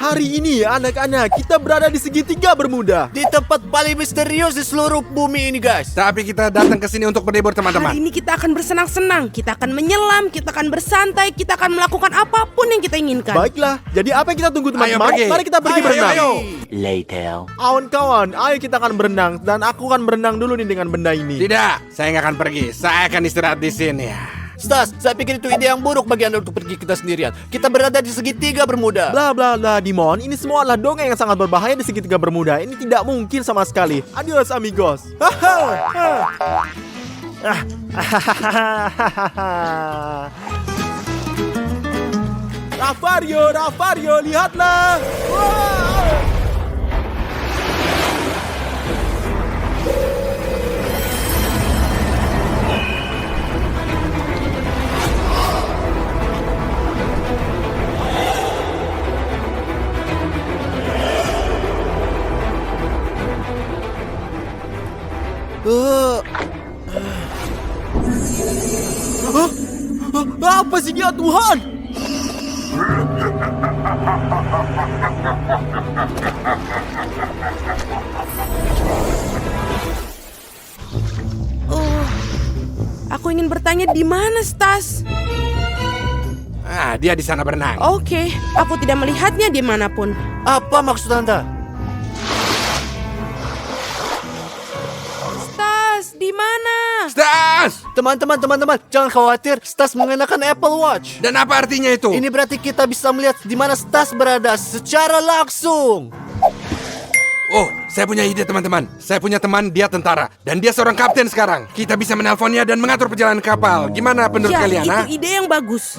Hari ini anak-anak kita berada di segitiga Bermuda. Di tempat paling misterius di seluruh bumi ini, guys. Tapi kita datang ke sini untuk berlibur, teman-teman. Hari ini kita akan bersenang-senang, kita akan menyelam, kita akan bersantai, kita akan melakukan apapun yang kita inginkan. Baiklah, jadi apa yang kita tunggu teman-teman? Ayo pergi. Mari kita pergi berenang. Ayo. Later. Kawan-kawan, ayo kita akan berenang. Dan aku akan berenang dulu nih dengan benda ini. Tidak, saya nggak akan pergi. Saya akan istirahat di sini. Stas, saya pikir itu ide yang buruk bagi Anda untuk pergi kita sendirian. Kita berada di segitiga Bermuda. Bla bla bla, Dimon. Ini semua adalah dongeng yang sangat berbahaya di segitiga Bermuda. Ini tidak mungkin sama sekali. Adios amigos. Rafario, lihatlah. Wow. Apa sih ya Tuhan? Aku ingin bertanya di mana Stas? Dia di sana berenang. Oke, aku tidak melihatnya dimanapun. Apa maksud Anda? Stas, di mana? Stas! Teman-teman, jangan khawatir. Stas mengenakan Apple Watch. Dan apa artinya itu? Ini berarti kita bisa melihat di mana Stas berada secara langsung. Oh, saya punya ide, teman-teman. Saya punya teman, dia tentara. Dan dia seorang kapten sekarang. Kita bisa menelponnya dan mengatur perjalanan kapal. Gimana menurut Ya, kalian, itu ide yang bagus.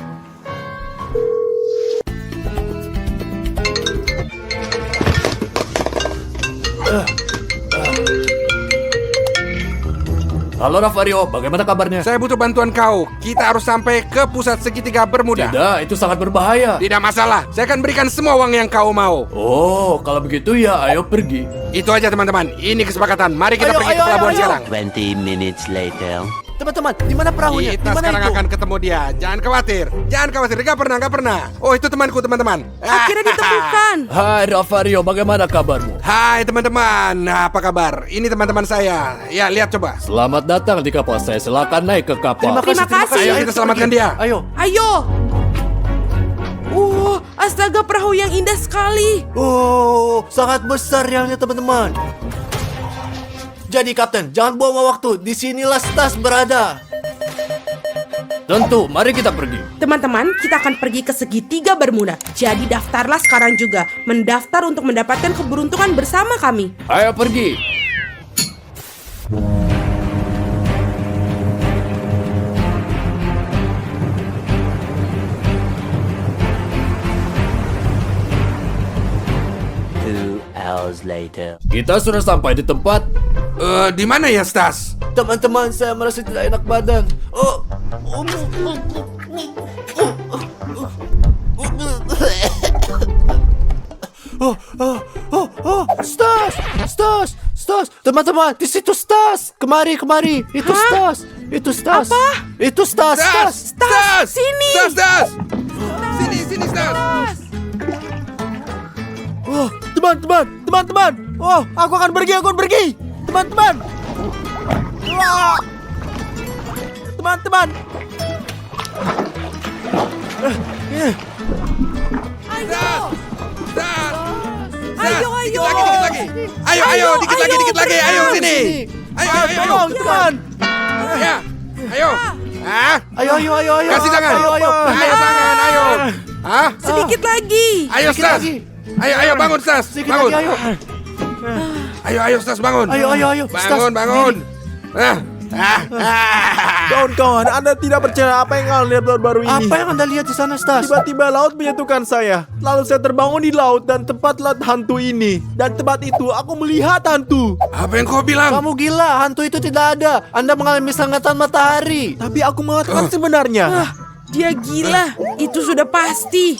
Halo Rafario, bagaimana kabarnya? Saya butuh bantuan kau. Kita harus sampai ke pusat segitiga Bermuda. Tidak, itu sangat berbahaya. Tidak masalah. Saya akan berikan semua uang yang kau mau. Oh, kalau begitu ya ayo pergi. Itu aja, teman-teman. Ini kesepakatan. Mari kita Ayo, pergi ke ayo, pelabuhan ayo. sekarang. 20 minutes later. Teman-teman, di mana perahunya? Di Kita mana sekarang itu? akan ketemu dia. Jangan khawatir. Gak pernah. Oh, itu temanku, teman-teman. Akhirnya ditemukan. Hai Rafario, bagaimana kabarmu? Hai, teman-teman. Apa kabar? Ini teman-teman saya. Ya, lihat coba. Selamat datang di kapal saya. Silakan naik ke kapal. Terima kasih. Ayo kita selamatkan dia. Ayo. Ayo. Astaga, perahu yang indah sekali. Oh, sangat besar realnya teman-teman. Jadi Kapten, jangan buang waktu. Disinilah Stas berada. Tentu, mari kita pergi. Teman-teman, kita akan pergi ke segitiga Bermuda. Jadi daftarlah sekarang juga. Mendaftar untuk mendapatkan keberuntungan bersama kami. Ayo pergi. Hours later. Kita sudah sampai di tempat. Di mana ya, Stas? Teman-teman, saya merasa tidak enak badan. Stas. Teman-teman, di situ Stas. Kemari. Itu Hah? Itu Stas. Apa? Itu Stas. Stas, sini. Stas! Sini, Stas! Oh, teman-teman. Oh, aku akan pergi. Teman-teman. Wah. Teman-teman. Ayo. Stas! Ayo. Dikit lagi. Ayo, dikit lagi. Ayo, sini. Ayo. Tolong, teman. Ya. Ayo. Ayo. Kasih tangan. Ayo. Ayo, tangan, ayo. Sedikit lagi. Ayo, Stas. lagi. Ayo, bangun, Stas. Sedikit Bangun. lagi, ayo. Ayo, Stas, bangun. Ayo. Stas, Bangun. Kawan-kawan, Anda tidak percaya apa yang kalian lihat baru-baru ini. Apa yang Anda lihat di sana, Stas? Tiba-tiba laut menyatukan saya. Lalu saya terbangun di laut dan tempatlah hantu ini. Dan tempat itu aku melihat hantu. Apa yang kau bilang? Kamu gila, hantu itu tidak ada. Anda mengalami sengatan matahari. Tapi aku mengatakan sebenarnya. Dia gila. Itu sudah pasti.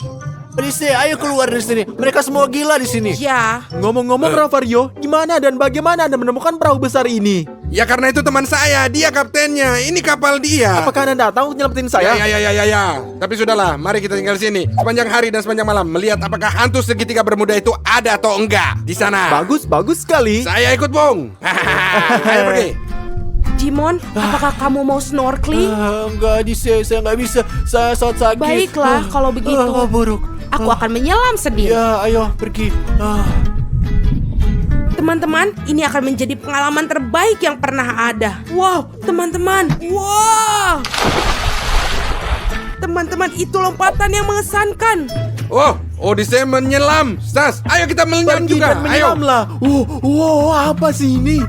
Odyssey, ayo keluar dari sini. Mereka semua gila di sini. Ya, Ngomong-ngomong Ravario, gimana dan bagaimana Anda menemukan perahu besar ini? Ya karena itu teman saya, dia kaptennya. Ini kapal dia. Apakah Anda datang untuk nyelamatin saya? Ya. Tapi sudahlah, mari kita tinggal di sini sepanjang hari dan sepanjang malam melihat apakah hantu segitiga bermuda itu ada atau enggak di sana. Bagus sekali. Saya ikut, Bung. Ayo pergi. Jimon, apakah kamu mau snorkeling? Enggak, Odyssey, saya nggak bisa. Saya sangat sakit. Baiklah, kalau begitu. Buruk. Aku akan menyelam sendiri. Ya, ayo pergi. Teman-teman, ini akan menjadi pengalaman terbaik yang pernah ada. Wow, teman-teman. Wow. Teman-teman, itu lompatan yang mengesankan. Oh, Odyssey menyelam. Stas, ayo kita menyelam Pergi juga. dan menyelamlah. Wow, apa sih ini?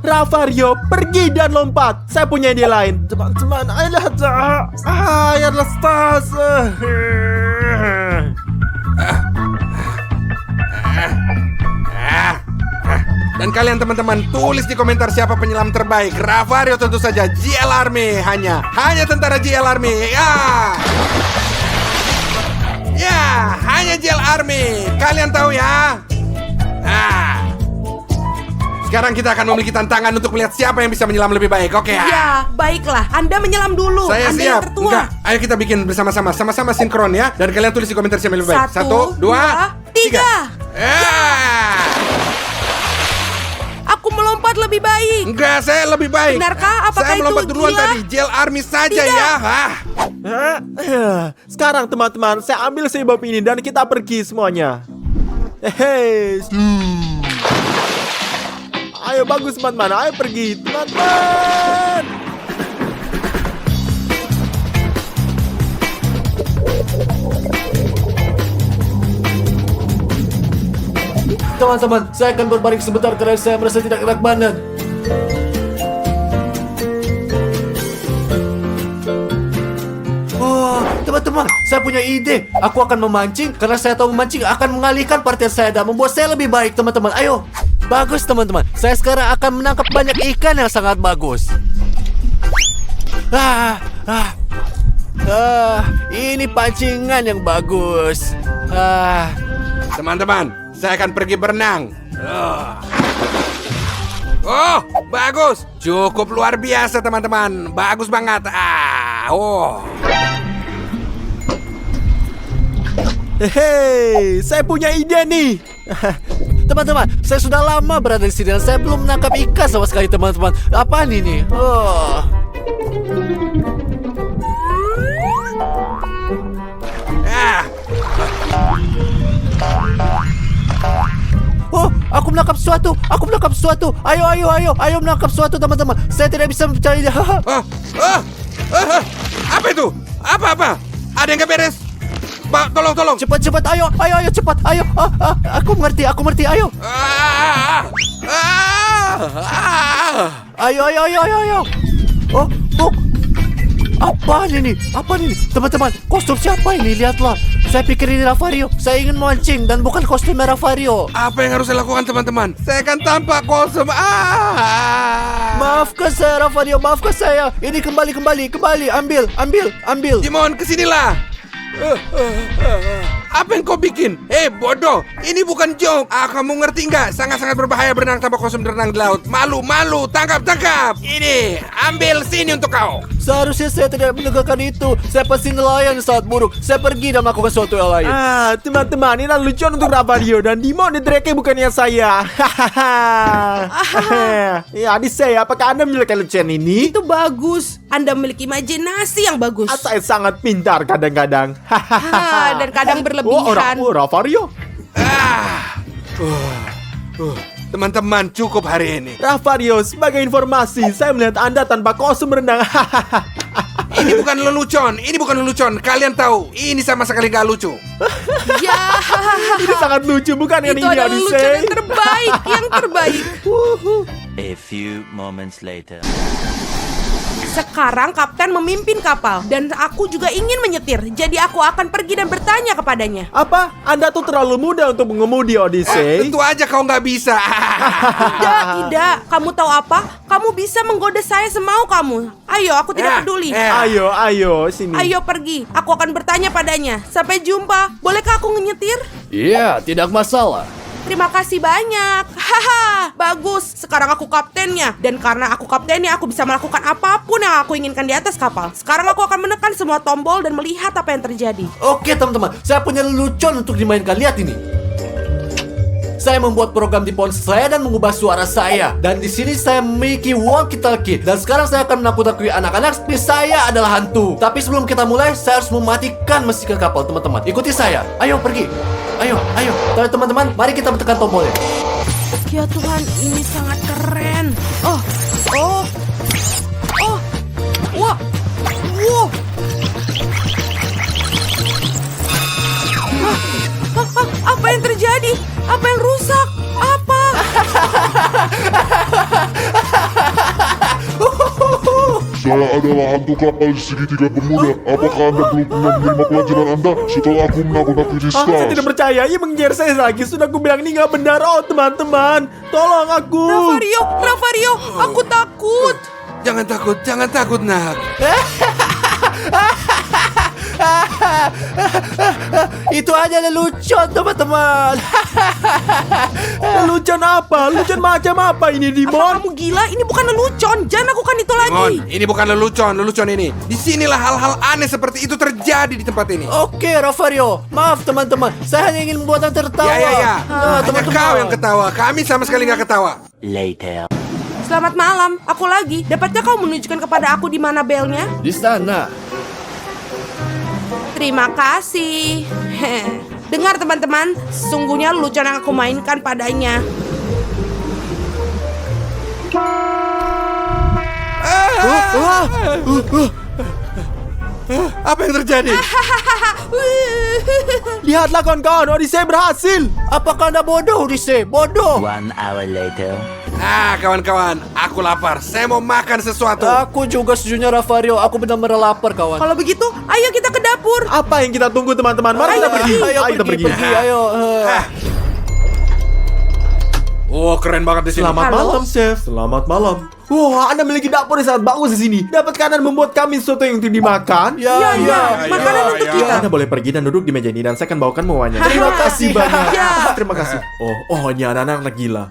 Ravario, pergi dan lompat. Saya punya ide lain. Teman-teman, ayolah. Ayolah, Stas. Dan kalian teman-teman tulis di komentar siapa penyelam terbaik. Ravario tentu saja. JL Army hanya tentara JL Army. Ya, hanya JL Army. Kalian tahu ya? Sekarang kita akan memiliki tantangan untuk melihat siapa yang bisa menyelam lebih baik. Oke ya? Ya, baiklah. Anda menyelam dulu. Saya Anda siap. yang tertua. Enggak, ayo kita bikin bersama-sama. Sama-sama sinkron ya. Dan kalian tulis di komentar siapa yang lebih baik. 1, 2, 3. Aku melompat lebih baik. Enggak, saya lebih baik. Benarkah? Apakah saya melompat itu duluan gila? tadi. JL Army saja Tidak. ya. Sekarang teman-teman, saya ambil sebab ini dan kita pergi semuanya. Hei. Ayo bagus teman-teman, ayo pergi teman-teman. Teman-teman, saya akan berbaring sebentar karena saya merasa tidak enak badan. Teman-teman, saya punya ide. Aku akan memancing karena saya tahu memancing akan mengalihkan perhatian saya dan membuat saya lebih baik, teman-teman. Ayo. Bagus, teman-teman. Saya sekarang akan menangkap banyak ikan yang sangat bagus. Ini pancingan yang bagus. Teman-teman, saya akan pergi berenang. Oh, bagus. Cukup luar biasa, teman-teman. Bagus banget. Hei, saya punya ide nih. Teman-teman, saya sudah lama berada di sini dan saya belum menangkap ikan sama sekali, teman-teman. Apaan ini? Oh, aku menangkap sesuatu. Ayo menangkap sesuatu, teman-teman. Saya tidak bisa percaya. Apa itu? Apa? Ada yang gak beres? Tolong. Cepat, ayo, cepat, ayo. Aku mengerti, ayo. Ayo. Oh, Apaan ini? Teman-teman, kostum siapa ini? Lihatlah. Saya pikir ini Ravario. Saya ingin mancing dan bukan kostum Ravario. Apa yang harus saya lakukan, teman-teman? Saya akan tampak kosong. Maafkan saya, Ravario. Maafkan saya. Ini kembali. Ambil. Jimon, kesinilah. Apa yang kau bikin? Bodoh. Ini bukan joke. Kamu ngerti nggak? Sangat-sangat berbahaya berenang tanpa kostum berenang di laut. Malu. Tangkap. Ini, ambil sini untuk kau. Seharusnya saya tidak menegakkan itu. Saya pasti nelayan saat buruk. Saya pergi dan melakukan sesuatu yang lain. Teman-teman, ini lucuan untuk Ravario dan Dimon Drake bukannya saya. Ya, Odyssey, apakah Anda menyukai lucuan ini? Itu bagus. Anda memiliki imajinasi yang bagus. Saya sangat pintar kadang-kadang. Dan kadang berlebihan. Ravario. Teman-teman, cukup hari ini. Ravario, sebagai informasi, saya melihat Anda tanpa kostum renang. Ini bukan lelucon. Kalian tahu, ini sama sekali gak lucu. Ya, Ini sangat lucu, bukan kan itu ini, adalah lucu Odyssey? yang terbaik. A few moments later. Sekarang kapten memimpin kapal dan aku juga ingin menyetir. Jadi aku akan pergi dan bertanya kepadanya. Apa? Anda tuh terlalu muda untuk mengemudi Odyssey. Tentu aja kau nggak bisa. Tidak. Kamu tahu apa? Kamu bisa menggoda saya semau kamu. Ayo, aku tidak peduli. Ayo, sini. Ayo pergi. Aku akan bertanya padanya. Sampai jumpa. Bolehkah aku nyetir? Iya, tidak masalah. Terima kasih banyak. Haha, bagus. Sekarang aku kaptennya. Dan karena aku kaptennya, aku bisa melakukan apapun yang aku inginkan di atas kapal. Sekarang aku akan menekan semua tombol dan melihat apa yang terjadi. Oke teman-teman, saya punya lelucon untuk dimainkan. Lihat ini. Saya membuat program di ponsel saya dan mengubah suara saya. Dan di sini saya memiliki walkie-talkie. Dan sekarang saya akan menakut-nakuti anak-anak seperti saya adalah hantu. Tapi sebelum kita mulai, saya harus mematikan mesin kapal, teman-teman. Ikuti saya. Ayo pergi. Ayo. Teman-teman, mari kita tekan tombolnya. Ya Tuhan, ini sangat keren. Wah. Apa yang terjadi? Apa yang rusak? Apa? Saya adalah hantu kapal segitiga Bermuda. Apakah Anda belum pernah menerima pelajaran Anda setelah aku menakut-nakuti Saya Stars? tidak percaya. Ia mengejar saya lagi. Sudah aku bilang ini nggak benar. Oh teman-teman, tolong aku. Ravario, aku takut. Jangan takut nak. Itu aja lelucon, teman-teman. Lelucon apa? Lelucon macam apa ini, Apa Dimon? kamu gila? Ini bukan lelucon. Jangan lakukan itu lagi. Mon, ini bukan lelucon ini. Disinilah hal-hal aneh seperti itu terjadi di tempat ini. Oke, Ravario. Maaf, teman-teman. Saya hanya ingin membuat Anda tertawa. Ya. Nah, Hanya kau yang ketawa. Kami sama sekali nggak ketawa. Later. Selamat malam. Aku lagi. Dapatkah kau menunjukkan kepada aku di mana belnya? Di sana. Terima kasih. Dengar teman-teman, sesungguhnya lelucon yang aku mainkan padanya. Apa yang terjadi? Lihatlah kawan-kawan, Odyssey berhasil. Apakah Anda bodoh, Odyssey? Bodoh. 1 hour later. Kawan-kawan, aku lapar. Saya mau makan sesuatu. Aku juga sejujurnya, Ravario. Aku benar-benar lapar, kawan. Kalau begitu, ayo kita ke dapur. Apa yang kita tunggu teman-teman? Mari kita pergi. Ayo kita pergi. Ayo. Oh, keren banget di sini. Selamat Halo? malam, Chef. Selamat malam. Wah, Anda memiliki dapur yang sangat bagus di sini. Dapatkah Anda membuat kami sesuatu yang untuk dimakan? Ya, makanan untuk kita. Anda boleh pergi dan duduk di meja ini dan saya akan bawakan mewahnya. Terima kasih banyak. Ya. Terima kasih. Oh, ini anak-anak gila.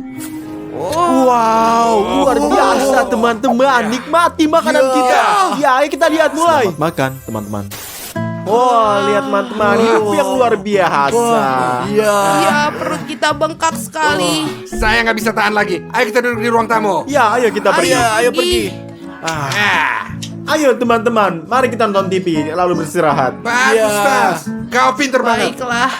Wow, luar biasa teman-teman. Nikmati makanan kita. Ya, ayo kita lihat mulai. Selamat makan, teman-teman. Wah, lihat teman-teman, hidup yang luar biasa. Iya. Ya, perut kita bengkak sekali. Saya nggak bisa tahan lagi. Ayo kita duduk di ruang tamu. Ya, ayo kita pergi. Ayo pergi. Ayo teman-teman, mari kita nonton TV lalu beristirahat. Bagus, Iya. Tas. Kau pinter banget. Baiklah.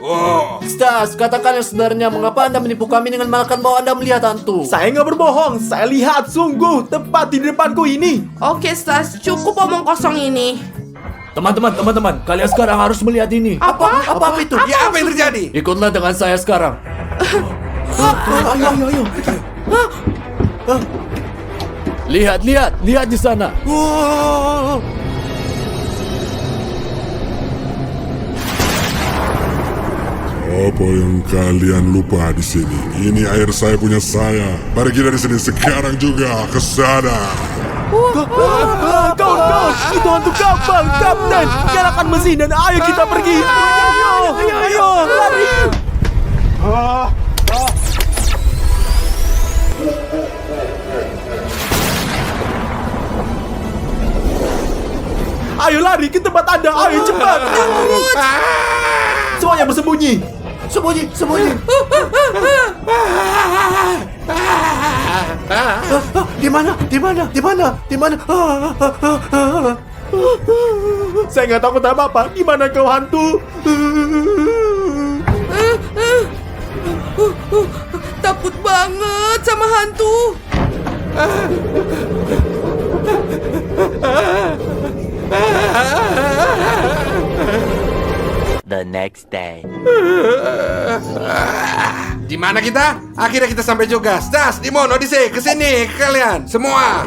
Oh. Stas, katakan yang sebenarnya. Mengapa Anda menipu kami dengan mengatakan bahwa Anda melihat hantu? Saya nggak berbohong, saya lihat sungguh tepat di depanku ini. Oke, Stas, cukup omong kosong ini. Teman-teman, kalian sekarang harus melihat ini. Apa? Apa itu? Ya, apa yang terjadi? Ikutlah dengan saya sekarang. Ayo. Lihat di sana. Apa yang kalian lupa di sini? Ini air saya punya saya. Pergi dari sini sekarang juga ke sana. Kawan-kawan, itu hantu kapal, kapten. Nyalakan mesin dan ayo kita pergi. Ayo, lari. Ayo lari ke tempat Anda, ayo cepat. Semuanya bersembunyi. Sembunyi. Di mana? Saya nggak takut apa-apa. Di mana kau hantu? Takut banget sama hantu. The next day. Di mana kita? Akhirnya kita sampai juga. Stas, Dimon, Odyssey, kesini kalian semua.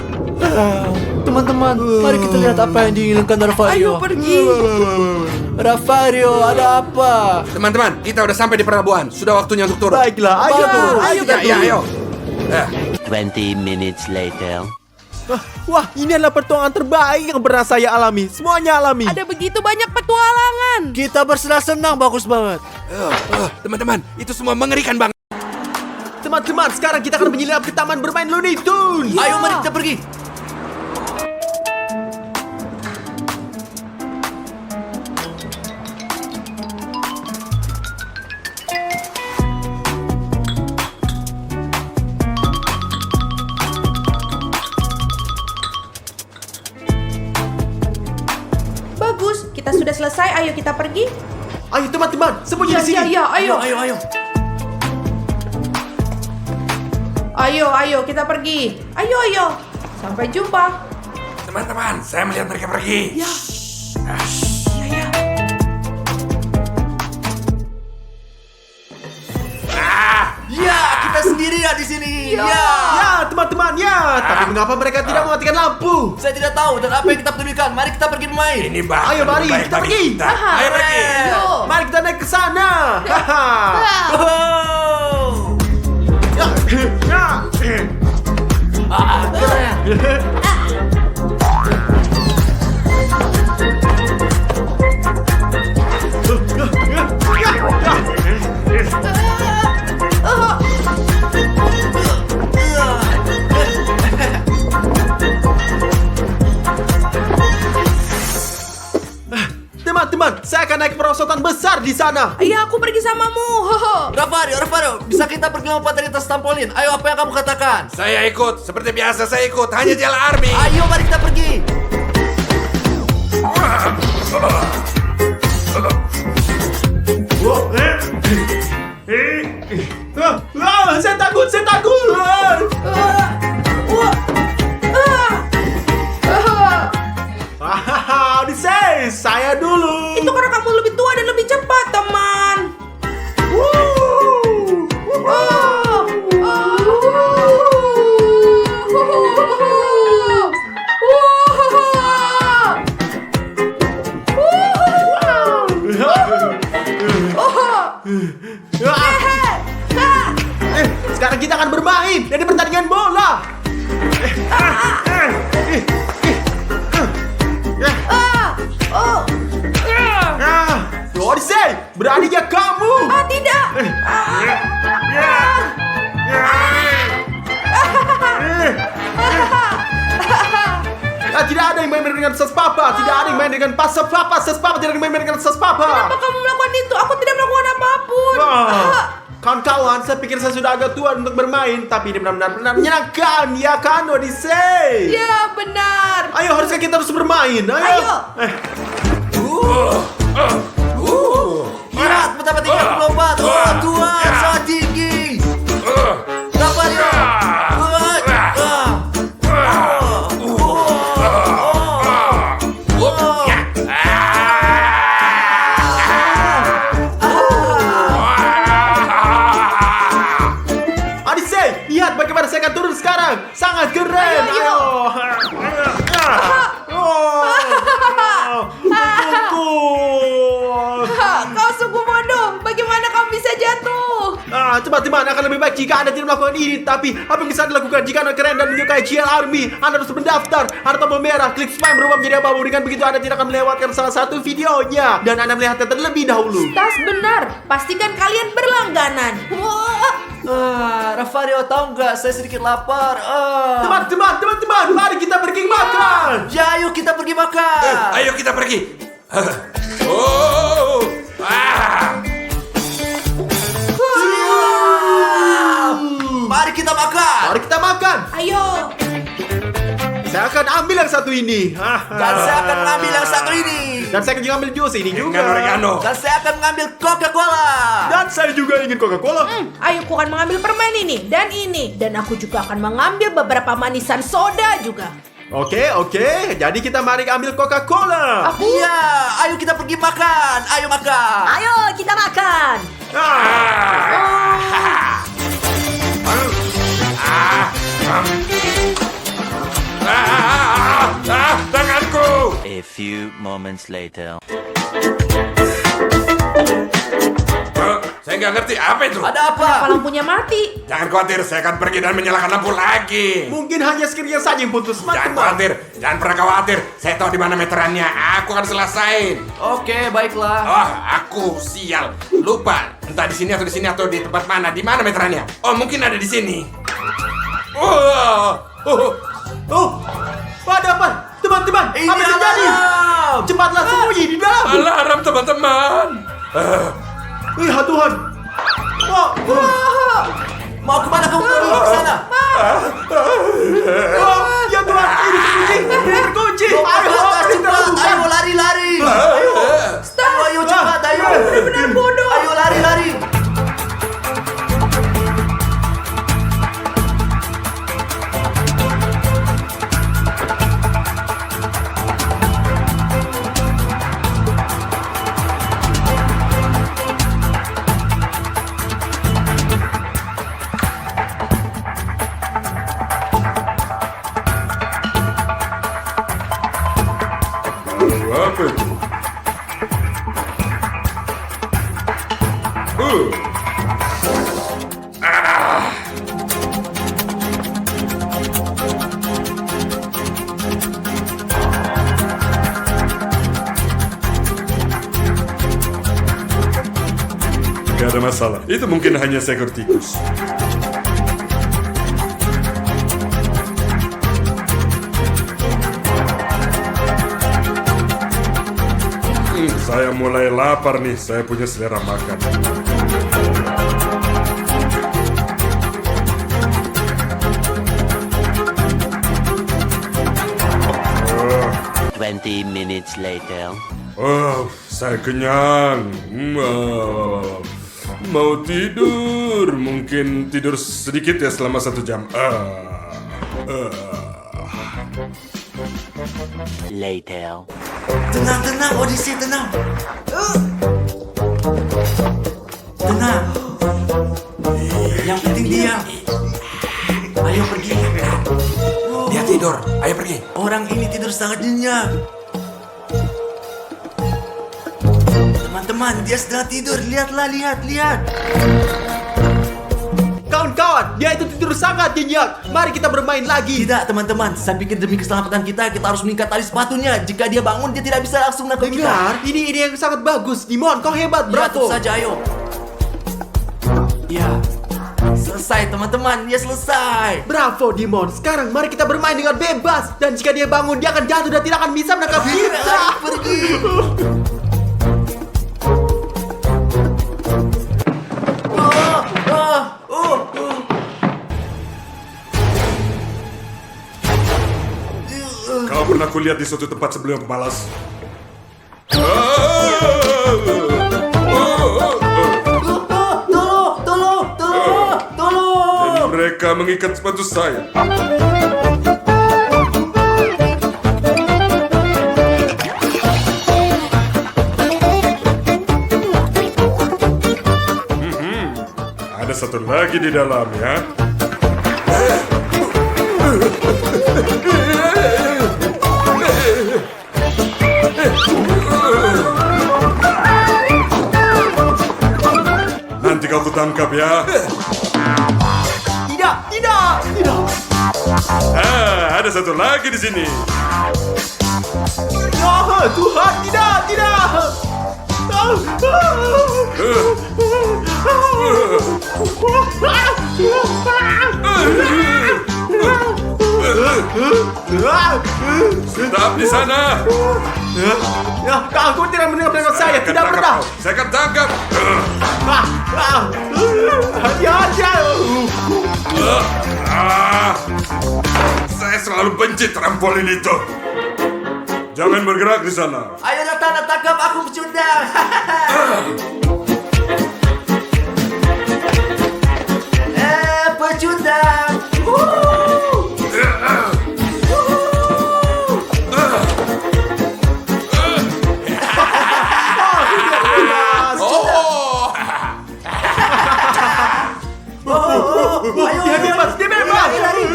Teman-teman, mari kita lihat apa yang diinginkan Rafario. Ayo pergi. Rafario, ada apa? Teman-teman, kita udah sampai di pelabuhan. Sudah waktunya untuk turun. Baiklah, ayo turun. ayo kita Ya, turun. ayo. Eh, 20 minutes later. Wah, ini adalah pertuangan terbaik yang pernah saya alami. Semuanya alami. Ada begitu banyak petualangan. Kita bersenang-senang, bagus banget. teman-teman, itu semua mengerikan banget. Teman-teman, sekarang kita akan menyelinap ke taman bermain Looney Tunes. Ayo, mari kita pergi. Bagus, kita sudah selesai. Ayo kita pergi. Ayo teman-teman, sembunyi di sini. Ya, ayo. Ayo. Ayo, kita pergi. Ayo. Sampai jumpa. Teman-teman, saya melihat mereka pergi. Ya. Ya, kita sendirian di sini. Ya. Ya, teman-teman, ya. Tapi mengapa mereka tidak mematikan lampu? Saya tidak tahu dan apa yang kita pedulikan. Mari kita pergi bermain. Ini bahkan Ayo, mari, lebih baik kita bagi pergi. kita. Aha. Ayo pergi. Yo. Mari kita naik ke sana. Haha. Oh. Ya. Teman-teman, saya akan naik perosotan besar di sana. Ayo, aku pergi samamu. Rafario, bisa kita pergi lompat dari atas trampolin? Ayo, apa yang kamu katakan? Saya ikut. Seperti biasa saya ikut. Hanya Jel Army. Ayo, mari kita pergi. Saya takut. Hahaha, Odyssey, saya dulu. Itu karena kamu lebih tua dan lebih cepat, teman. Sekarang kita akan bermain dari pertandingan bola. Odyssey, beraninya kamu? Tidak. Tidak ada yang main dengan Sespapa. Tidak ada yang main dengan Sespapa. Sespapa tidak main dengan Sespapa. Kenapa kamu melakukan itu? Aku tidak melakukan apapun. Kawan-kawan, saya pikir saya sudah agak tua untuk bermain, tapi ini benar-benar menyenangkan, ya kan, Odyssey? Ya, benar. Ayo, haruskah kita terus bermain? Ayo. Lihat, betapa tinggi aku melompat. Oh, Tuhan, sangat tinggi. Rafario. Odyssey, lihat bagaimana saya akan turun sekarang. Sangat keren. Ayo. Kau sungguh bodoh. Bagaimana kamu bisa jatuh? Teman-teman, akan lebih baik jika Anda tidak melakukan ini. Tapi apa yang bisa Anda lakukan jika Anda keren dan menyukai GL Army? Anda harus mendaftar. Ada tombol merah, klik subscribe berubah menjadi abu. Dengan begitu Anda tidak akan melewatkan salah satu videonya. Dan Anda melihatnya terlebih dahulu. Tas benar. Pastikan kalian berlangganan. Rafario, tahu nggak? Saya sedikit lapar. Teman-teman, mari kita pergi makan. Ya, ayo kita pergi makan. Ayo kita pergi. Oh. Mari kita makan. Mari kita makan. Ayo. Saya akan ambil yang satu ini. Dan saya akan mengambil yang satu ini. Dan saya akan juga ambil jus ini juga. Dengan oregano. Dan saya akan mengambil Coca-Cola. Dan saya juga ingin Coca-Cola. Ayo, aku akan mengambil permen ini dan ini. Dan aku juga akan mengambil beberapa manisan soda juga. Oke. Jadi kita mari ambil Coca-Cola. Iya, ayo kita pergi makan. Ayo makan. Ayo kita makan. few moments later. Saya nggak ngerti apa itu. Ada apa? Kenapa lampunya mati? Jangan khawatir, saya akan pergi dan menyalakan lampu lagi. Mungkin hanya skillnya saja yang putus. Jangan khawatir, jangan pernah khawatir. Saya tahu di mana meterannya. Aku akan selesain. Oke, baiklah. Oh, aku sial. Lupa. Entah di sini atau di sini atau di tempat mana. Di mana meterannya? Oh, mungkin ada di sini. Oh, ada apa? Teman-teman, apa yang terjadi? Cepatlah sembunyi di dalam. Alarm, teman-teman. Tuhan. Oh, Mau kemana kamu pergi? Ke sana. ya Tuhan, ini terkunci. Ayo, atas, cepat. Ayo, lari. Ayo, cepat. Ayo. Benar bodoh. Ayo, lari. Apa itu? Gak ada masalah. Itu mungkin hanya seekor tikus. Saya mulai lapar nih. Saya punya selera makan. 20 minutes later. Oh, saya kenyang. Mau tidur. Mungkin tidur sedikit ya selama 1 jam. Later. Tenang, Odyssey, tenang. Tenang. Yang penting diam. Ayo pergi. Dia tidur. Ayo pergi. Orang ini tidur sangat nyenyak. Teman-teman, dia sedang tidur. Lihatlah, lihat. Kawan-kawan, dia itu tidur sangat nyenyak. Mari kita bermain lagi. Tidak, teman-teman. Saya pikir demi keselamatan kita harus mengikat tali sepatunya. Jika dia bangun, dia tidak bisa langsung nangkep kita. Dengar, ini yang sangat bagus. Dimon, kau hebat, Ya, bravo. tentu saja, ayo. Ya, selesai teman-teman. Ya, selesai. Bravo, Dimon. Sekarang mari kita bermain dengan bebas. Dan jika dia bangun, dia akan jatuh dan tidak akan bisa menangkap kita. Ayo, pergi. Kau pernah kulihat di suatu tempat sebelum pemalas? Tolong. Dan mereka mengikat sepatu saya. Ada satu lagi di dalam ya. Nanti kau kutangkap ya. Tidak. Ada satu lagi di sini. Oh, Tuhan, tidak. Tetap di sana. Ya, kau tidak mendengar saya. Tidak pernah. Saya akan tangkap. Saya selalu benci trampolin itu. Jangan bergerak di sana. Ayo datang, tangkap aku pecundang. Pecundang. Dia bebas. Lari.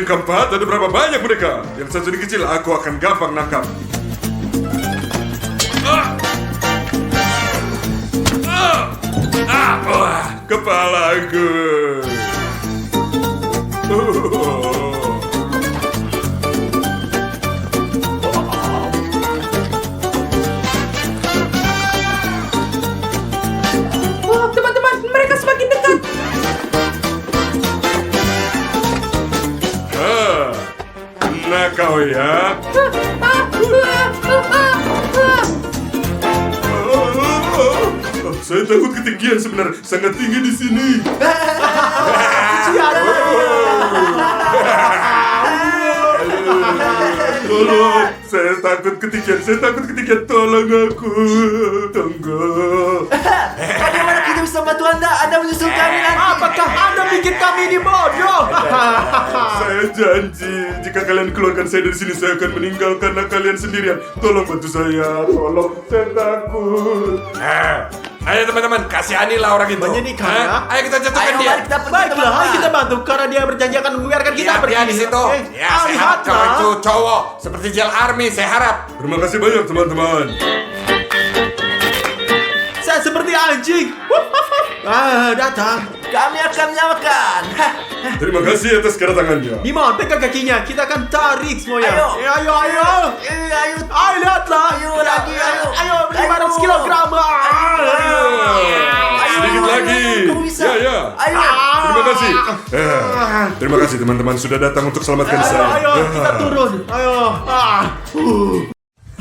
Yang keempat, ada berapa banyak mereka? Yang satu ini kecil, aku akan gampang nangkap. Wah, kepalaku. Wah, teman-teman, mereka semakin dekat. Nah kau ya. Saya takut ketinggian sebenarnya, sangat tinggi di sini. Tolong, saya takut ketinggian, tolong aku. Tunggu. Bagaimana kita bisa bantu Anda? Anda menyusul kami nanti. Apakah Anda bikin kami ini bodoh? Saya janji, jika kalian keluarkan saya dari sini, saya akan meninggal karena kalian sendirian. Tolong bantu saya, tolong, saya takut. Ayo teman-teman, kasihanilah orang itu. Menyedihkan, ya? Ayo kita jatuhkan Ayo, dia. mari kita pergi, Baiklah, ayo teman-teman. kita bantu karena dia berjanji akan membiarkan kita Lihat pergi. dia di situ. Oke? Ya, saya harap kau Lihatlah. itu cowok seperti Jel Army, saya harap. Terima kasih banyak teman-teman. Saya seperti anjing. Datang. Kami akan menyamakan. Terima kasih atas kedatangannya. Dimon, pegang kakinya. Kita akan tarik semuanya. Ayo. Ayo. Ayo. Ayo, lihatlah. Ayo lagi, ayo. Ayo, 500 kilogram. Sedikit lagi. Kamu bisa. Ya. Ayo. Terima kasih. Terima kasih teman-teman sudah datang untuk selamatkan saya. Ayo, kita turun. Ayo.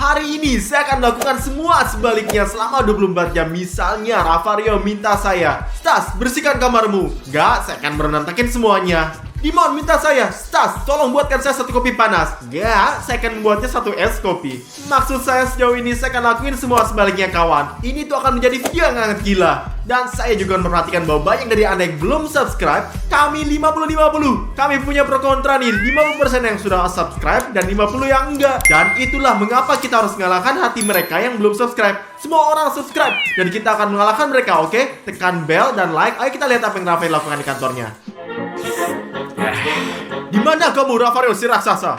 Hari ini saya akan melakukan semua sebaliknya selama 24 jam. Misalnya Ravario minta saya, Stas, bersihkan kamarmu. Enggak, saya akan berantakin semuanya. Dimon minta saya, Stas, tolong buatkan saya 1 kopi panas. Enggak, saya akan membuatnya 1 es kopi. Maksud saya sejauh ini saya akan lakuin semua sebaliknya kawan. Ini tuh akan menjadi video yang sangat gila. Dan saya juga memperhatikan bahwa banyak dari Anda yang belum subscribe. Kami 50-50. Kami punya pro kontra nih. 50% yang sudah subscribe dan 50 yang enggak. Dan itulah mengapa kita harus mengalahkan hati mereka yang belum subscribe. Semua orang subscribe dan kita akan mengalahkan mereka, oke? Tekan bell dan like. Ayo kita lihat apa yang Rafael lakukan di kantornya. Di mana kamu, Ravario si raksasa?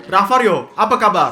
Ravario, apa kabar?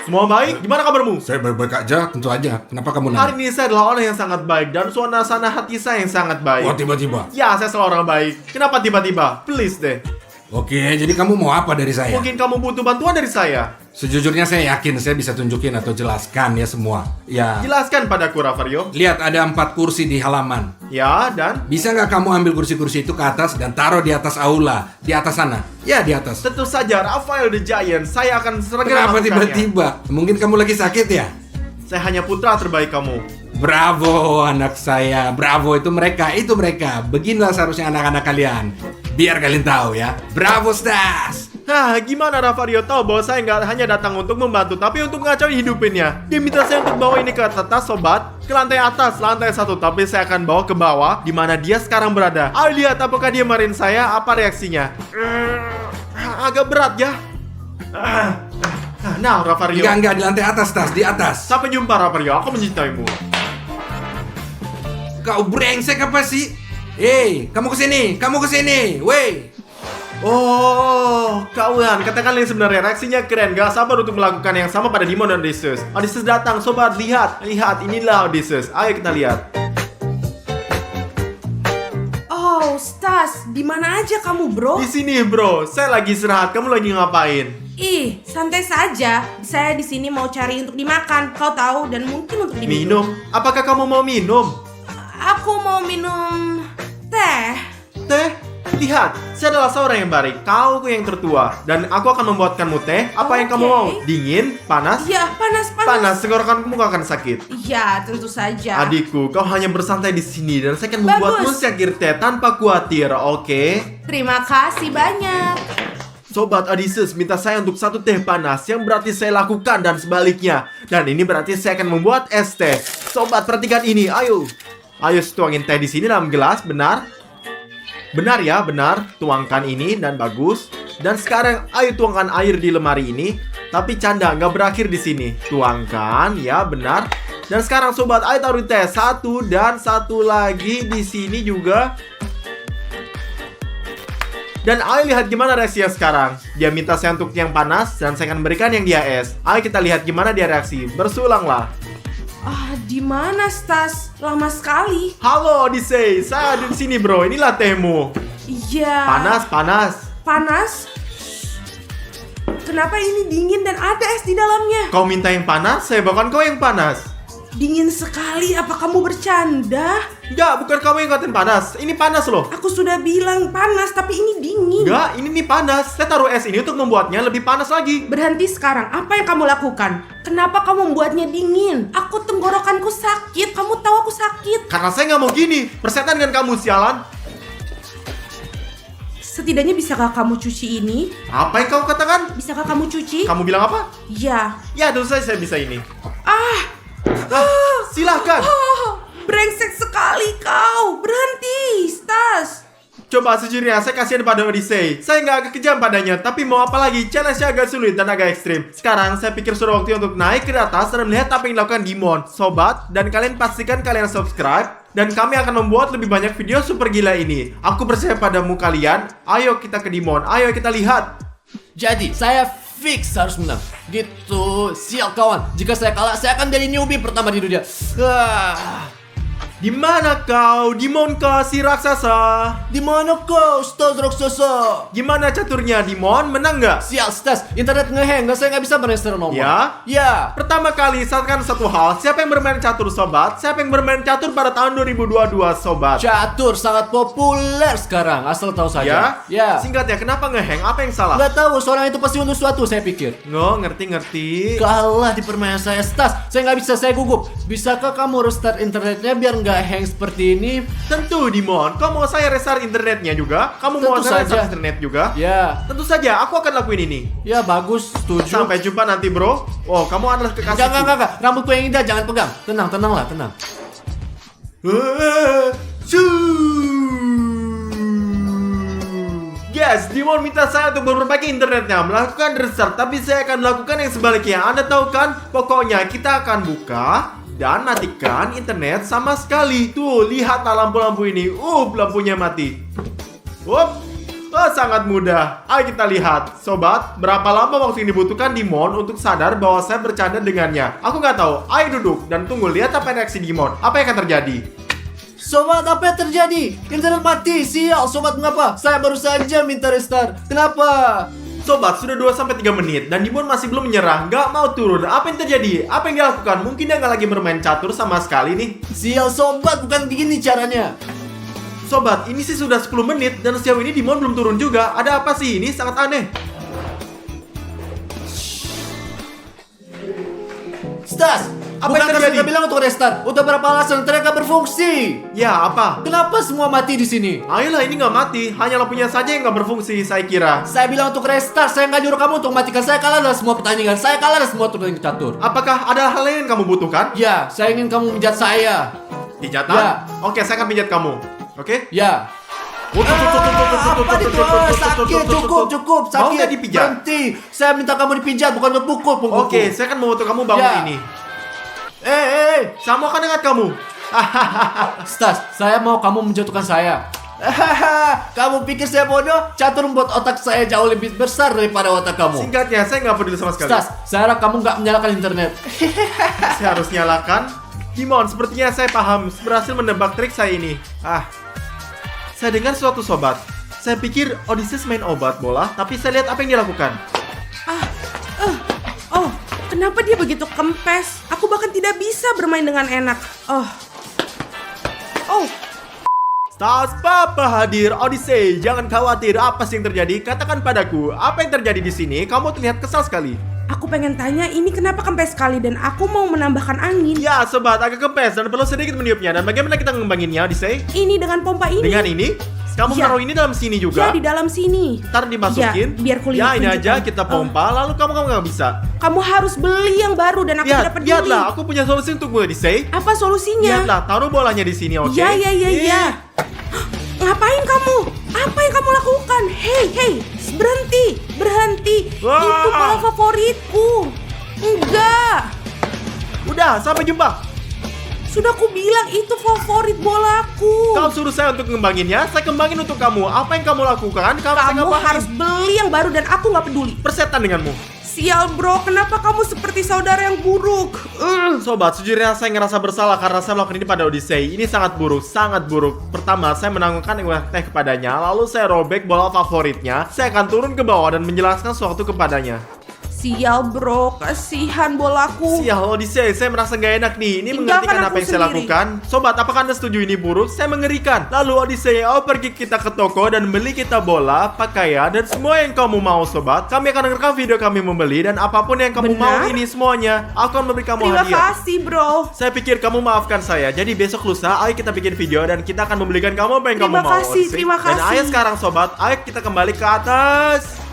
Semua baik? Gimana kabarmu? Saya baik-baik aja, tentu aja. Kenapa kamu Hari ini saya adalah orang yang sangat baik dan suasana hati saya yang sangat baik. Oh, tiba-tiba. Ya, saya selalu orang baik. Kenapa tiba-tiba? Please deh. Oke, jadi kamu mau apa dari saya? Mungkin kamu butuh bantuan dari saya. Sejujurnya saya yakin saya bisa tunjukin atau jelaskan ya semua. Ya, Jelaskan padaku, Ravario. lihat ada 4 kursi di halaman. Ya, dan Bisa nggak kamu ambil kursi-kursi itu ke atas dan taruh di atas aula? Di atas sana. Ya, di atas. tentu saja Rafael the Giant. Saya akan segera Kenapa melakukannya. tiba-tiba? Mungkin kamu lagi sakit ya? Saya hanya putra terbaik kamu. Bravo anak saya, bravo itu mereka. Beginilah seharusnya anak-anak kalian. Biar kalian tahu ya. Bravo Stas. Gimana Ravario tahu bahwa saya nggak hanya datang untuk membantu, tapi untuk ngacauin hidupinnya. Dia minta saya untuk bawa ini ke atas, sobat. Ke lantai atas, lantai 1. Tapi saya akan bawa ke bawah, di mana dia sekarang berada. Ayo lihat apakah dia marahin saya, apa reaksinya. Agak berat ya. Nah, Ravario. Enggak, di lantai atas, Stas, di atas. Sampai jumpa, Ravario. Aku mencintaimu. Kau brengsek apa sih? Hei, kamu kesini, wey. Oh, kawan, katakan yang sebenarnya reaksinya keren. Gak sabar untuk melakukan yang sama pada Dimon dan Odysseus. Odysseus datang, sobat, lihat, inilah Odysseus. Ayo kita lihat. Oh, Stas, di mana aja kamu, bro? Di sini, bro. Saya lagi istirahat. Kamu lagi ngapain? Ih, santai saja. Saya di sini mau cari untuk dimakan. Kau tahu, dan mungkin untuk diminum. Minum? Apakah kamu mau minum? Aku mau minum teh. Teh? Lihat, saya adalah seorang yang baik. Kau yang tertua. Dan aku akan membuatkanmu teh. Apa yang kamu Oke. mau? Dingin? Panas? Ya, panas. Panas, tenggorokanmu akan sakit. Ya, tentu saja. Adikku, kau hanya bersantai di sini dan saya akan membuatmu Bagus. secangkir teh tanpa khawatir, oke? Terima kasih banyak. Sobat Odysseus minta saya untuk 1 teh panas, yang berarti saya lakukan dan sebaliknya. Dan ini berarti saya akan membuat es teh. Sobat, perhatikan ini, ayo. Ayo tuangin teh di sini dalam gelas, benar? Benar ya, benar. Tuangkan ini dan bagus. Dan sekarang ayo tuangkan air di lemari ini. Tapi canda, nggak berakhir di sini. Tuangkan, ya benar. Dan sekarang sobat, ayo taruh teh 1 dan 1 lagi di sini juga. Dan ayo lihat gimana reaksinya sekarang. Dia minta saya untuk yang panas dan saya akan berikan yang dia es. Ayo kita lihat gimana dia reaksi. Bersulanglah. Di mana Stas? Lama sekali. Halo Odyssey, saya ada di sini bro. Ini latemu. Iya. Panas. Panas? Kenapa ini dingin dan ada es di dalamnya? Kau minta yang panas, saya bawakan kau yang panas. Dingin sekali, apa kamu bercanda? Enggak, bukan kamu yang ngatain panas. Ini panas loh. Aku sudah bilang panas, tapi ini dingin. Enggak, ini nih panas. Saya taruh es ini untuk membuatnya lebih panas lagi. Berhenti sekarang, apa yang kamu lakukan? Kenapa kamu membuatnya dingin? Aku tenggorokanku sakit, kamu tahu aku sakit. Karena saya nggak mau gini. Persetan dengan kamu, sialan. Setidaknya bisakah kamu cuci ini? Apa yang kau katakan? Bisakah kamu cuci? Kamu bilang apa? Ya. Ya, tentu saja saya bisa ini. Ah, Silahkan. brengsek sekali kau. Berhenti, Stas. Coba sejujurnya saya kasihan pada Odyssey. Saya nggak agak kejam padanya, tapi mau apa lagi? Challenge-nya agak sulit dan agak ekstrim. Sekarang saya pikir sudah waktu untuk naik ke atas dan melihat apa yang dilakukan Dimon. Sobat, dan kalian pastikan kalian subscribe. Dan kami akan membuat lebih banyak video super gila ini. Aku percaya padamu kalian. Ayo kita ke Dimon. Ayo kita lihat. Jadi, saya fix harus menang. Gitu, sial kawan. Jika saya kalah, saya akan jadi newbie pertama di dunia. Di mana kau? Dimon kah si raksasa? Di mana kau, Stas raksasa? Gimana caturnya Dimon? Menang nggak? Sial, Stas. Internet ngehang, saya nggak bisa meregister nomor. Ya? Ya. Pertama kali, saatkan satu hal. Siapa yang bermain catur, sobat? Siapa yang bermain catur pada tahun 2022, sobat? Catur sangat populer sekarang, asal tahu Ya? saja. Ya. Singkatnya, kenapa ngehang? Apa yang salah? Nggak tahu, seorang itu pasti untuk suatu, saya pikir. Ngerti. Kalah di permainan saya, Stas. Saya nggak bisa, saya gugup. Bisakah kamu restart internetnya biar nggak hang seperti ini? Tentu, Dimon. Kau mau saya restart internetnya juga? Kamu mau Tentu saya saja. restart internet juga? Ya. Tentu saja, aku akan lakuin ini. Ya, bagus, setuju. Sampai jumpa nanti, bro. Oh, kamu adalah kekasihku. Enggak. Rambutku yang indah, jangan pegang. Tenanglah, tenang. Yes, Dimon minta saya untuk memperbaiki internetnya, melakukan restart, tapi saya akan melakukan yang sebaliknya. Anda tahu kan? Pokoknya kita akan buka dan matikan internet sama sekali. Tuh, lihatlah lampu-lampu ini. Lampunya mati. Sangat mudah. Ayo kita lihat. Sobat, berapa lama waktu yang dibutuhkan Dimon untuk sadar bahwa saya bercanda dengannya? Aku nggak tahu. Ayo duduk dan tunggu lihat apa reaksi Dimon. Apa yang akan terjadi? Sobat, apa yang terjadi? Internet mati, sial. Sobat, mengapa? Saya baru saja minta restart. Kenapa? Sobat, sudah 2-3 menit dan Dimon masih belum menyerah, nggak mau turun. Apa yang terjadi? Apa yang dia lakukan? Mungkin dia nggak lagi bermain catur sama sekali nih. Sial, sobat, bukan begini caranya. Sobat, ini sih sudah 10 menit dan sejauh ini Dimon belum turun juga. Ada apa sih? Ini sangat aneh. Stas, Apa yang bukankah terjadi? saya bilang untuk restart? Udah berapa alasan internet nggak berfungsi? Ya, apa? Kenapa semua mati di sini? Ayolah, ini nggak mati. Hanya lampunya saja yang nggak berfungsi, saya kira. Saya bilang untuk restart, saya nggak nyuruh kamu untuk matikan. Saya kalah dalam semua pertandingan. Saya kalah dalam semua turnamen catur. Apakah ada hal lain yang kamu butuhkan? Ya, saya ingin kamu menjat saya. Pijatan? Ya. Oke, saya akan pijat kamu. Oke? Ya. Apa itu? Sakit, cukup, sakit. Mau nggak dipijat? Berhenti. Saya minta kamu dipijat, bukan untuk pukul punggungku. Oke, saya akan membantu kamu bangun Ya. ini. Saya Sama akan dengan kamu. Stas, saya mau kamu menjatuhkan saya. Kamu pikir saya bodoh? Catur membuat otak saya jauh lebih besar daripada otak kamu. Singkatnya, saya nggak peduli sama sekali. Stas, saya harap kamu nggak menyalakan internet. Saya harus nyalakan. Dimon, sepertinya saya paham. Berhasil menebak trik saya ini. Saya dengar suatu sobat. Saya pikir Odysseus main obat bola, tapi saya lihat apa yang dia lakukan. Oh, kenapa dia begitu kempes? Aku bahkan tidak bisa bermain dengan enak. Oh. Stas Papa hadir, Odyssey. Jangan khawatir, apa sih yang terjadi? Katakan padaku, apa yang terjadi di sini? Kamu terlihat kesal sekali. Aku pengen tanya ini kenapa kempes sekali dan aku mau menambahkan angin. Ya, sobat, agak kempes dan perlu sedikit meniupnya. Dan bagaimana kita mengembanginnya, Odyssey? Ini dengan pompa ini. Dengan ini? Kamu Ya. taruh ini dalam sini Ya, juga? di dalam sini. Ntar dimasukin. Ya, biar kulit Ya, ini tunjukkan. aja kita pompa, lalu kamu nggak bisa. Kamu harus beli yang baru dan aku tidak peduli. Lihatlah, aku punya solusi untukmu, Odyssey. Apa solusinya? Lihatlah, taruh bolanya di sini, oke? Ya. Ngapain kamu? Apa yang kamu lakukan? Hei, berhenti. Wah. Itu bola favoritku. Enggak. Udah, sampai jumpa. Sudah aku bilang itu favorit bolaku. Kau suruh saya untuk ngembanginnya, saya kembangin untuk kamu. Apa yang kamu lakukan? Saya Kamu nggak paham. harus beli yang baru dan aku nggak peduli. Persetan denganmu. Sial bro, kenapa kamu seperti saudara yang buruk? Sobat, sejujurnya saya ngerasa bersalah karena saya melakukan ini pada Odyssey. Ini sangat buruk, sangat buruk. Pertama, saya menanggungkan teh kepadanya, lalu saya robek bola favoritnya. Saya akan turun ke bawah dan menjelaskan sesuatu kepadanya. Sial bro, kasihan bolaku. Sial, Odyssey, saya merasa gak enak nih. Ini Tinggalkan menggantikan aku apa yang saya sendiri. lakukan. Sobat, apakah Anda setuju ini buruk? Saya mengerikan. Lalu Odyssey, pergi kita ke toko dan beli kita bola, pakaian, dan semua yang kamu mau, sobat. Kami akan merekam video kami membeli dan apapun yang kamu Benar? mau ini semuanya. Aku akan memberi kamu Terima hadiah. kasih bro. Saya pikir kamu maafkan saya. Jadi besok lusa, ayo kita bikin video dan kita akan membelikan kamu apa yang kamu Terima mau. kasih, Odyssey. terima Dan ayo kasih. sekarang, sobat, ayo kita kembali ke atas.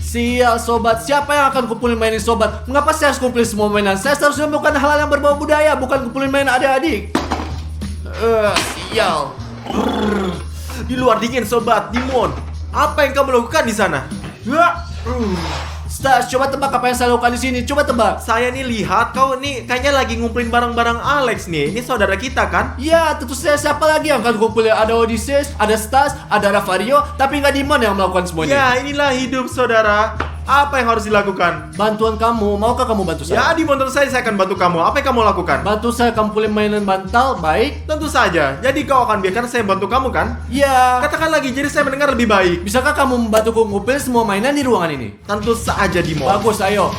Sial sobat, siapa yang akan kumpulin mainan sobat? Mengapa saya harus kumpulin semua mainan? Saya seharusnya melakukan hal yang berbau budaya, bukan kumpulin mainan adik-adik. Sial. Di luar dingin, sobat, Dimon. Apa yang kamu lakukan di sana? Stas, coba tebak apa yang saya lakukan di sini. Coba tebak. Saya nih lihat kau nih kayaknya lagi ngumpulin barang-barang Alex nih. Ini saudara kita kan? Ya, tentu saja siapa lagi yang akan kumpulin? Ada Odysseus, ada Stas, ada Ravario, tapi nggak Dimon yang melakukan semuanya. Ya, inilah hidup, saudara. Apa yang harus dilakukan? Bantuan kamu, maukah kamu bantu Ya, saya? Dimon, tentu saja saya akan bantu kamu. Apa yang kamu lakukan? Bantu saya kumpulin mainan bantal, baik? Tentu saja. Jadi kau akan biarkan saya bantu kamu kan? Ya. Katakan lagi, jadi saya mendengar lebih baik. Bisakah kamu membantuku ngumpulin semua mainan di ruangan ini? Tentu saja, Dimon. Bagus, ayo.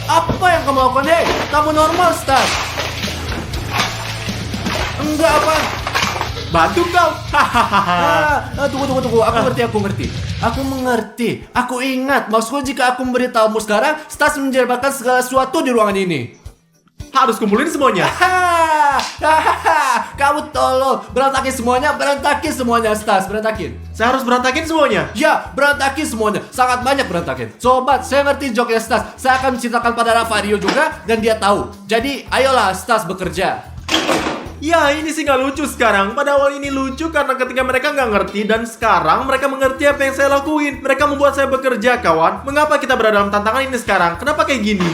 Apa yang kamu lakukan? Hei, kamu normal, Stas. Enggak apa? Bantu kau. Hahaha. Tunggu. Aku mengerti. Aku ingat. Maksudku jika aku memberitahumu sekarang, Stas menjelaskan segala sesuatu di ruangan ini. Harus kumpulin semuanya. Kamu tolol. Berantakin semuanya, Stas. Berantakin. Saya harus berantakin semuanya. Ya, berantakin semuanya. Sangat banyak berantakin. Sobat, saya ngerti joknya Stas. Saya akan menceritakan pada Ravario juga dan dia tahu. Jadi, ayolah Stas bekerja. Ya, ini sih nggak lucu sekarang. Pada awal ini lucu karena ketika mereka nggak ngerti dan sekarang mereka mengerti apa yang saya lakuin. Mereka membuat saya bekerja, kawan. Mengapa kita berada dalam tantangan ini sekarang? Kenapa kayak gini?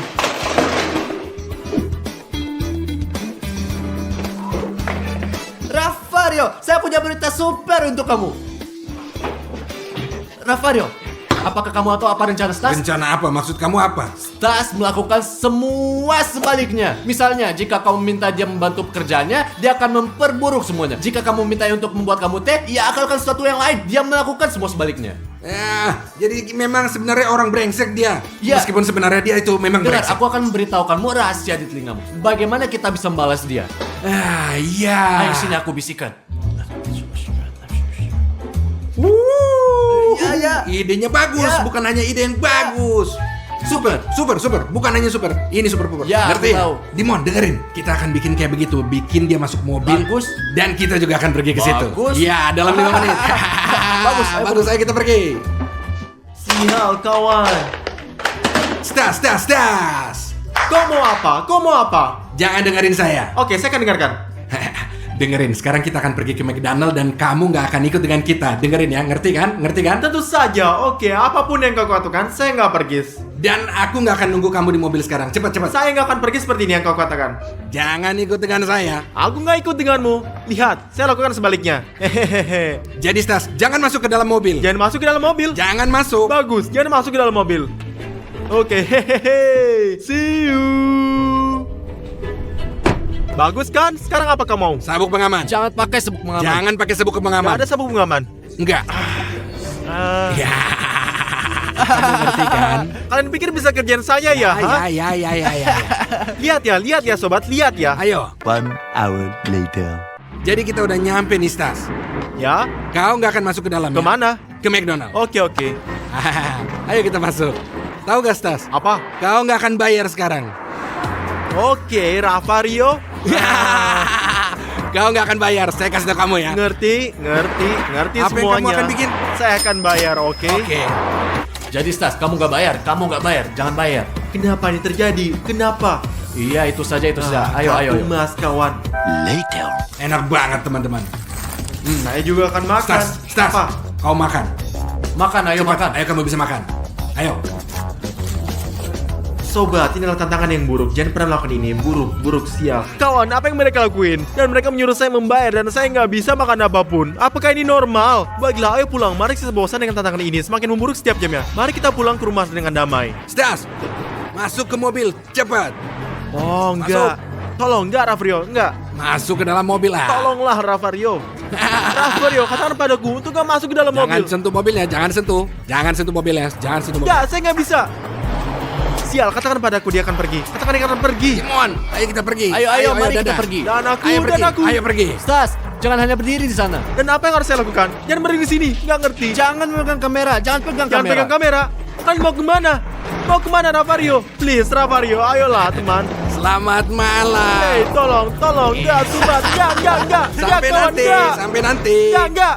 Ravario, saya punya berita super untuk kamu. Ravario, apakah kamu tahu apa rencana Stas? Rencana apa? Maksud kamu apa? Stas melakukan semua sebaliknya. Misalnya, jika kamu minta dia membantu pekerjaannya, dia akan memperburuk semuanya. Jika kamu minta untuk membuat kamu teh, ia akan lakukan sesuatu yang lain. Dia melakukan semua sebaliknya. Jadi memang sebenarnya orang brengsek dia. Ya. Meskipun sebenarnya dia itu memang Dengar, brengsek. aku akan memberitahukanmu rahasia di telingamu. Bagaimana kita bisa membalas dia? Iya. Ayo sini aku bisikan. Ya. Idenya bagus, Ya. bukan hanya ide yang bagus. Super. Bukan hanya super. Ini super. Ya, Ngerti? aku tahu. Dimon, dengerin. Kita akan bikin kayak begitu. Bikin dia masuk mobil. Bagus. Dan kita juga akan pergi ke situ. Bagus. Iya, dalam 5 menit. Bagus. Ayo kita pergi. Sial, kawan. Stas. Kau mau apa? Jangan dengerin saya. Oke, saya akan dengarkan. Dengerin, sekarang kita akan pergi ke McDonald dan kamu nggak akan ikut dengan kita. Dengerin ya, ngerti kan? Tentu saja. Oke, apapun yang kau katakan, saya nggak pergi. Dan aku nggak akan nunggu kamu di mobil sekarang. Cepat. Saya nggak akan pergi seperti ini yang kau katakan. Jangan ikut dengan saya. Aku nggak ikut denganmu. Lihat, saya lakukan sebaliknya. Hehehe. Jadi Stas, jangan masuk ke dalam mobil. Jangan masuk ke dalam mobil. Jangan masuk. Bagus, jangan masuk ke dalam mobil. Oke, hehehe. See you. Bagus kan? Sekarang apa kamu mau? Sabuk pengaman. Jangan pakai sabuk pengaman. Jangan pakai sabuk Nggak pengaman. ada sabuk pengaman. Enggak. Ah, Ya. Kamu ngerti kan? Kalian pikir bisa kerjaan saya ya? Hah? Ya. Lihat ya sobat, lihat ya. Ayo. 1 hour later. Jadi kita udah nyampe nih Stas. Ya, Kau nggak akan masuk ke dalam. kemana? Ke McDonald. Oke. Ayo kita masuk. Tahu gak Stas? Apa? Kau nggak akan bayar sekarang. Oke, Ravario. Kau nggak akan bayar. Saya kasih tau kamu ya. Ngerti Apa yang semuanya. kamu akan bikin? Saya akan bayar, oke? Oke. Jadi Stas, kamu nggak bayar. Jangan bayar. Kenapa ini terjadi? Kenapa? Iya, itu saja. Ayo. Mas kawan. Later. Enak banget teman-teman. Saya juga akan makan. Stas. Apa? Kau makan. Makan, ayo Cepat. makan. Ayo kamu bisa makan. Ayo. Sobat, ini adalah tantangan yang buruk. Jangan pernah lakukan ini. Buruk, sial. Kawan, apa yang mereka lakuin? Dan mereka menyuruh saya membayar dan saya nggak bisa makan apapun. Apakah ini normal? Baiklah, ayo pulang. Mari kita bosan dengan tantangan ini. Semakin memburuk setiap jamnya. Mari kita pulang ke rumah dengan damai. Stas, masuk ke mobil, cepat. Oh, enggak. Tolong, enggak, Ravario. Enggak. Masuk ke dalam mobil lah. Tolonglah, Ravario. Ravario, katakan padaku untuk gak masuk ke dalam Jangan mobil. sentuh mobilnya, jangan sentuh. Jangan sentuh mobilnya, jangan sentuh mobil. Enggak, saya nggak bisa. Sial, katakan padaku dia akan pergi. Katakan dia akan pergi. Simon, ayo kita pergi. Ayo, mari kita dadah. pergi. Dan aku, Ayo pergi, dan aku. ayo pergi. Stas, jangan hanya berdiri di sana. Dan apa yang harus saya lakukan? Jangan berdiri di sini. Nggak ngerti. Jangan memegang kamera, jangan pegang Jangan kamera. pegang kamera. Kalian mau kemana? Mau kemana, Ravario? Please, Ravario, ayolah, teman. Selamat malam. Hey, tolong, enggak, Sobat. Enggak, Sampai kawan, nanti, enggak. sampai nanti. Enggak.